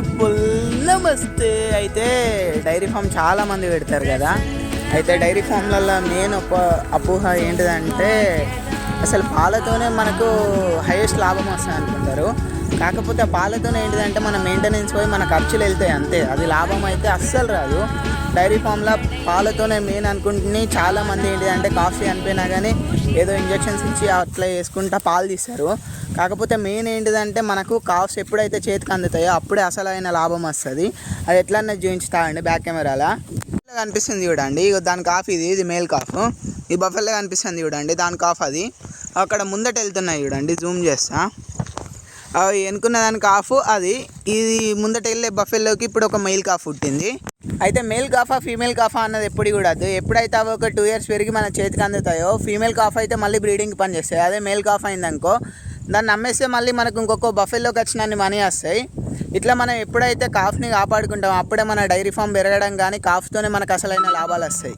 People నమస్తే. అయితే dairy farm చాలామంది పెడతారు కదా. అయితే డైరీ ఫామ్లలో మెయిన్ ఒక అపోహ ఏంటిదంటే అసలు పాలతోనే మనకు హైయెస్ట్ లాభం వస్తుంది అనుకుంటారు. కాకపోతే ఆ పాలతోనే ఏంటిదంటే మన మెయింటెనెన్స్ పోయి మన ఖర్చులు వెళ్తాయి అంతే. అది లాభం అయితే అస్సలు రాదు. డైరీ ఫామ్లో పాలతోనే మెయిన్ అనుకుంటుని చాలామంది ఏంటిదంటే కాఫీ అనిపోయినా కానీ ఏదో ఇంజెక్షన్స్ ఇచ్చి అట్లా వేసుకుంటా పాలు తీస్తారు. కాకపోతే మెయిన్ ఏంటిదంటే మనకు కాఫ్స్ ఎప్పుడైతే చేతికి అందుతాయో అప్పుడే అసలైన లాభం వస్తుంది. అది ఎట్లన్నా చూపించుతానండి బ్యాక్ కెమెరాలో కనిపిస్తుంది చూడండి. దాని కాఫ్ ఇది మేల్ కాఫ్. ఈ బఫెల్లో కనిపిస్తుంది చూడండి, దాని కాఫ్ అది. అక్కడ ముందట వెళ్తున్నాయి చూడండి, జూమ్ చేస్తా. అవి ఎన్నుకున్న దాని కాఫ్ అది. ఇది ముందట వెళ్ళే బఫెల్లోకి ఇప్పుడు ఒక మెయిల్ కాఫ్ పుట్టింది. అయితే మేల్ కాఫా ఫీమేల్ కాఫా అన్నది ఎప్పుడు కూడా ఎప్పుడైతే అవి ఒక 2 years పెరిగి మన చేతికి అందుతాయో ఫీమేల్ కాఫ్ అయితే మళ్ళీ బ్రీడింగ్కి పని చేస్తాయి. అదే మేల్ కాఫ్ అయిందనుకో దాన్ని అమ్మేస్తే మళ్ళీ మనకు ఇంకొక బఫెల్లోకి వచ్చినన్ని మనీ వస్తాయి. ఇట్లా మనం ఎప్పుడైతే కాఫ్ని కాపాడుకుంటామో అప్పుడే మన డైరీ ఫామ్ పెరగడం కానీ కాఫ్తోనే మనకు అసలైన లాభాలు వస్తాయి.